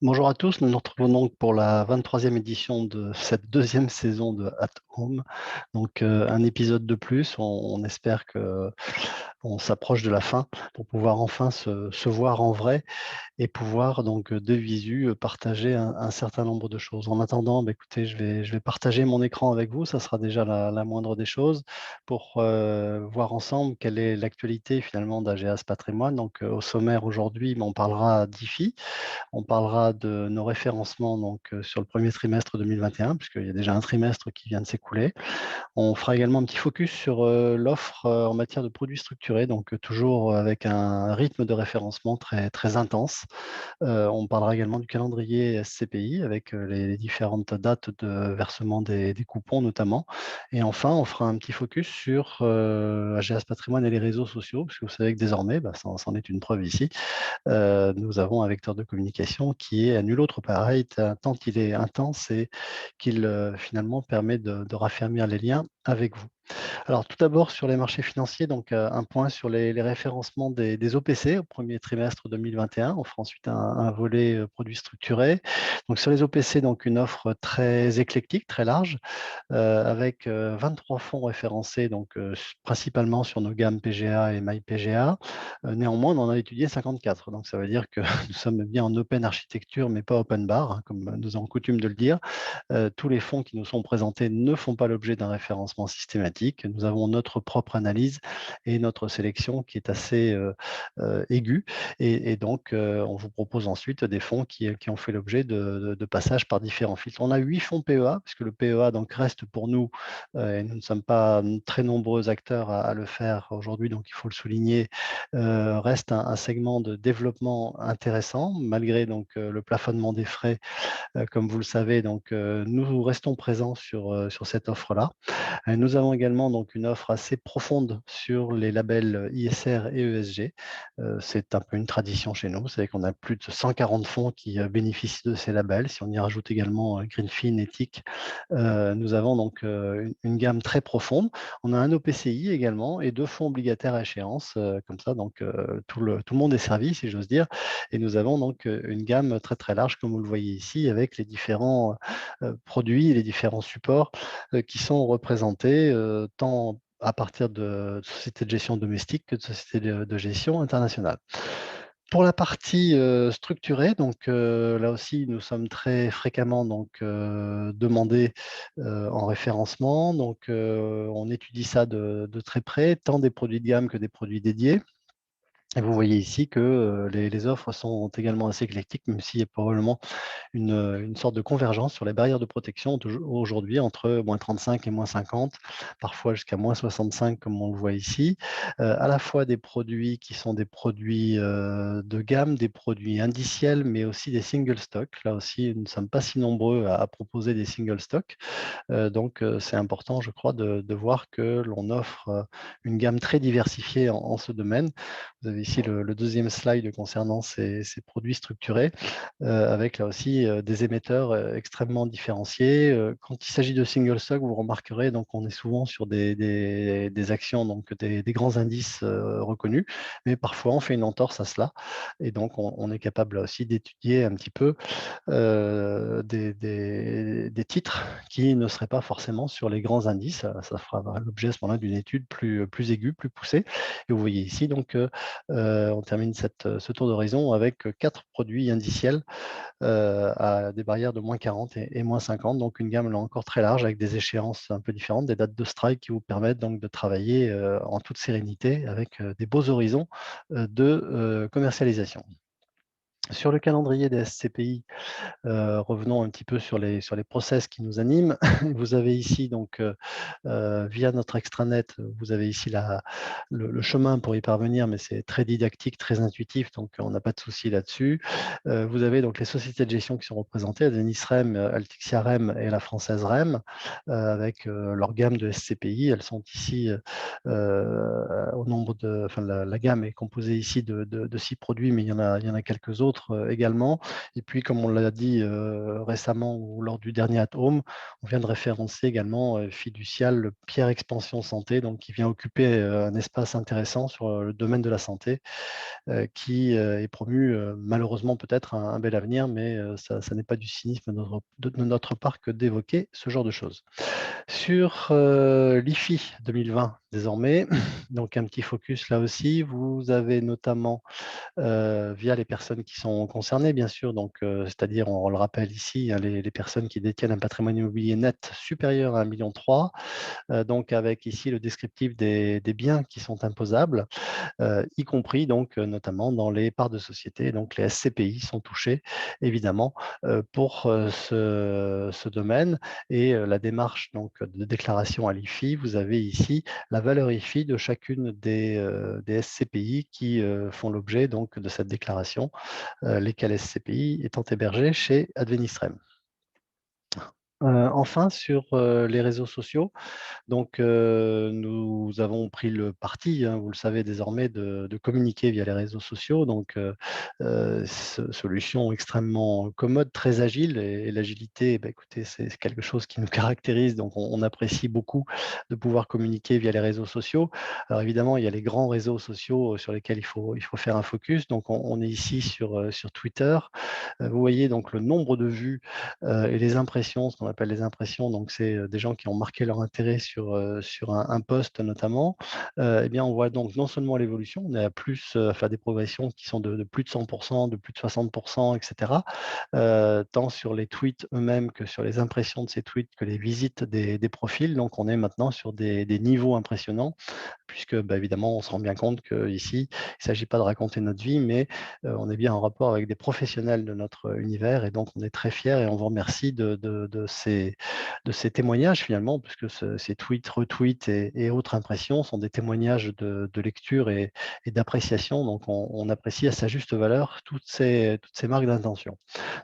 Bonjour à tous, nous nous retrouvons donc pour la 23e édition de cette deuxième saison de At Home. Donc un épisode de plus, on espère que on s'approche de la fin pour pouvoir enfin se voir en vrai et pouvoir donc de visu partager un certain nombre de choses. En attendant, écoutez, je vais partager mon écran avec vous, ça sera déjà la moindre des choses, pour voir ensemble quelle est l'actualité finalement d'AGAS Patrimoine. Donc au sommaire aujourd'hui, on parlera d'IFI. On parlera de nos référencements donc, sur le premier trimestre 2021, puisqu'il y a déjà un trimestre qui vient de s'écouler. On fera également un petit focus sur l'offre en matière de produits structurés, donc toujours avec un rythme de référencement très, très intense. On parlera également du calendrier SCPI avec les différentes dates de versement des coupons notamment. Et enfin, on fera un petit focus sur AGS Patrimoine et les réseaux sociaux, parce que vous savez que désormais, c'en est une preuve ici, nous avons un vecteur de communication qui est à nul autre pareil, tant il est intense et qu'il finalement permet de raffermir les liens avec vous. Alors tout d'abord sur les marchés financiers, donc un point sur les référencements des OPC au premier trimestre 2021. On fera ensuite un volet produits structurés. Donc sur les OPC, donc une offre très éclectique, très large, avec 23 fonds référencés, donc principalement sur nos gammes PGA et MyPGA. Néanmoins, on en a étudié 54. Donc ça veut dire que nous sommes bien en open architecture, mais pas open bar, hein, comme nous avons coutume de le dire. Tous les fonds qui nous sont présentés ne font pas l'objet d'un référencement systématique. Nous avons notre propre analyse et notre sélection qui est assez aiguë. Et donc, on vous propose ensuite des fonds qui ont fait l'objet de passages par différents filtres. On a 8 fonds PEA, puisque le PEA donc, reste pour nous, et nous ne sommes pas très nombreux acteurs à le faire aujourd'hui, donc il faut le souligner, reste un segment de développement intéressant, malgré donc, le plafonnement des frais comme vous le savez, donc, nous restons présents sur cette offre-là. Nous avons également donc une offre assez profonde sur les labels ISR et ESG. C'est un peu une tradition chez nous. Vous savez qu'on a plus de 140 fonds qui bénéficient de ces labels. Si on y rajoute également Greenfin, Ethic, nous avons donc une gamme très profonde. On a un OPCI également et 2 fonds obligataires à échéance, comme ça, donc tout le monde est servi, si j'ose dire. Et nous avons donc une gamme très très large, comme vous le voyez ici, avec les différents produits et les différents supports qui sont représentés tant à partir de sociétés de gestion domestique que de sociétés de gestion internationale. Pour la partie structurée, donc là aussi, nous sommes très fréquemment donc, demandés en référencement. Donc, on étudie ça de très près, tant des produits de gamme que des produits dédiés. Et vous voyez ici que les offres sont également assez éclectiques, même s'il y a probablement une sorte de convergence sur les barrières de protection aujourd'hui entre -35 et -50, parfois jusqu'à -65 comme on le voit ici. À la fois des produits qui sont des produits de gamme, des produits indiciels, mais aussi des single stock. Là aussi, nous ne sommes pas si nombreux à proposer des single stock. Donc, c'est important, je crois, de voir que l'on offre une gamme très diversifiée en ce domaine. Vous avez ici le deuxième slide concernant ces produits structurés, avec là aussi des émetteurs extrêmement différenciés. Quand il s'agit de single stock, vous remarquerez, donc on est souvent sur des actions, donc des grands indices reconnus, mais parfois on fait une entorse à cela. Et donc, on est capable là aussi d'étudier un petit peu des titres qui ne seraient pas forcément sur les grands indices. Ça fera l'objet à ce moment-là d'une étude plus aiguë, plus poussée. Et vous voyez ici, donc, on termine ce tour d'horizon avec 4 produits indiciels à des barrières de -40 et -50. Donc, une gamme là encore très large avec des échéances un peu différentes, des dates de strike qui vous permettent donc de travailler en toute sérénité avec des beaux horizons de commercialisation. Sur le calendrier des SCPI, revenons un petit peu sur les process qui nous animent. Vous avez ici donc, via notre extranet, vous avez ici le chemin pour y parvenir, mais c'est très didactique, très intuitif, donc on n'a pas de souci là-dessus. Vous avez donc les sociétés de gestion qui sont représentées, Adenis REM, Altixia REM et la Française REM, avec leur gamme de SCPI. Elles sont ici au nombre de, enfin la gamme est composée ici de 6 produits, mais il y en a quelques autres d'autres également. Et puis, comme on l'a dit récemment ou lors du dernier At Home, on vient de référencer également Fiducial Pierre Expansion Santé, donc qui vient occuper un espace intéressant sur le domaine de la santé, qui est promu malheureusement peut-être un bel avenir, mais ça n'est pas du cynisme de notre part que d'évoquer ce genre de choses. Sur l'IFI 2020 désormais, donc un petit focus là aussi, vous avez notamment via les personnes qui sont concernées, bien sûr, donc c'est-à-dire, on le rappelle ici, hein, les personnes qui détiennent un patrimoine immobilier net supérieur à 1,3 million, donc avec ici le descriptif des biens qui sont imposables, y compris donc notamment dans les parts de société. Donc les SCPI sont touchés évidemment pour ce domaine et la démarche donc de déclaration à l'IFI. Vous avez ici la valeur IFI de chacune des SCPI qui font l'objet donc de cette déclaration, lesquels SCPI étant hébergés chez Advenistrem. Enfin, sur les réseaux sociaux, donc, nous avons pris le parti, hein, vous le savez désormais, de communiquer via les réseaux sociaux. Donc, solution extrêmement commode, très agile et l'agilité, bah, écoutez, c'est quelque chose qui nous caractérise. Donc, on apprécie beaucoup de pouvoir communiquer via les réseaux sociaux. Alors évidemment, il y a les grands réseaux sociaux sur lesquels il faut faire un focus. Donc, on est ici sur Twitter. Vous voyez donc le nombre de vues et les impressions, ce qu'on appelle les impressions, donc c'est des gens qui ont marqué leur intérêt sur un post notamment. Eh bien, on voit donc non seulement l'évolution, on est à plus, enfin des progressions qui sont de plus de 100%, de plus de 60%, etc. Tant sur les tweets eux-mêmes que sur les impressions de ces tweets, que les visites des profils. Donc, on est maintenant sur des niveaux impressionnants puisque, bah, évidemment, on se rend bien compte qu'ici, il ne s'agit pas de raconter notre vie, mais on est bien en rapport avec des professionnels de notre univers et donc on est très fiers et on vous remercie de ces témoignages finalement, puisque ces tweets, retweets et autres impressions sont des témoignages de lecture et d'appréciation. Donc on apprécie à sa juste valeur toutes ces marques d'intention.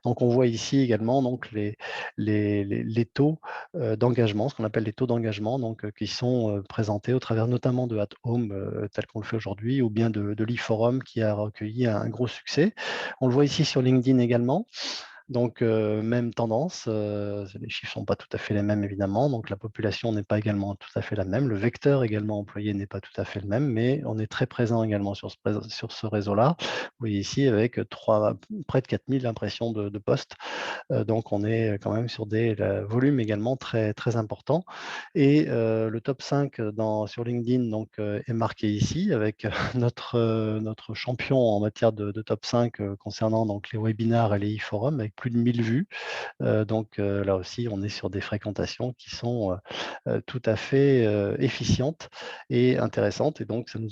Donc on voit ici également donc les taux d'engagement, ce qu'on appelle les taux d'engagement, donc qui sont présentés au travers notamment de At Home, tel qu'on le fait aujourd'hui, ou bien de l'e-forum qui a recueilli un gros succès. On le voit ici sur LinkedIn également. Donc, même tendance, les chiffres ne sont pas tout à fait les mêmes évidemment, donc la population n'est pas également tout à fait la même, le vecteur également employé n'est pas tout à fait le même, mais on est très présent également sur ce réseau-là. Vous voyez ici avec près de 4000 impressions de posts, donc on est quand même sur des volumes également très, très importants. Et le top 5 sur LinkedIn donc, est marqué ici avec notre champion en matière de top 5 concernant donc, les webinars et les e-forums avec plus de 1000 vues. Donc là aussi, on est sur des fréquentations qui sont tout à fait efficientes et intéressantes. Et donc, ça nous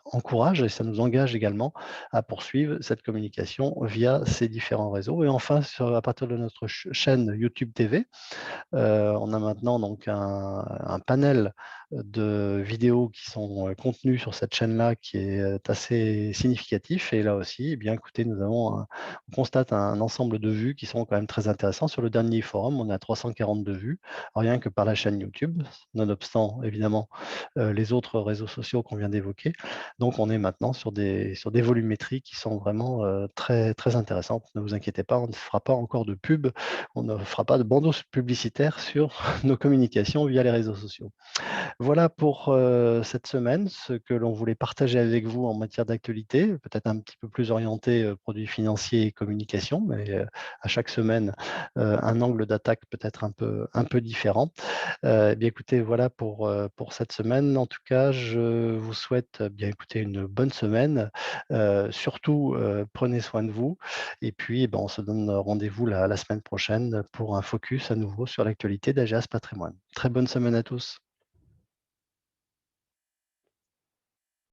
encourage et ça nous engage également à poursuivre cette communication via ces différents réseaux. Et enfin, à partir de notre chaîne YouTube TV, on a maintenant donc un panel de vidéos qui sont contenues sur cette chaîne-là qui est assez significatif. Et là aussi, eh bien, écoutez, on constate un ensemble de vues qui sont quand même très intéressants. Sur le dernier forum, on a 342 vues, rien que par la chaîne YouTube, nonobstant évidemment les autres réseaux sociaux qu'on vient d'évoquer. Donc, on est maintenant sur des volumétries qui sont vraiment très, très intéressantes. Ne vous inquiétez pas, on ne fera pas encore de pub, on ne fera pas de bandeaux publicitaires sur nos communications via les réseaux sociaux. Voilà pour cette semaine, ce que l'on voulait partager avec vous en matière d'actualité, peut-être un petit peu plus orienté produits financiers et communication, mais à chaque semaine, un angle d'attaque peut-être un peu différent. Eh bien écoutez, voilà pour cette semaine. En tout cas, je vous souhaite bien écoutez une bonne semaine. Surtout, prenez soin de vous et puis, eh ben, on se donne rendez-vous la semaine prochaine pour un focus à nouveau sur l'actualité d'AGEAS Patrimoine. Très bonne semaine à tous.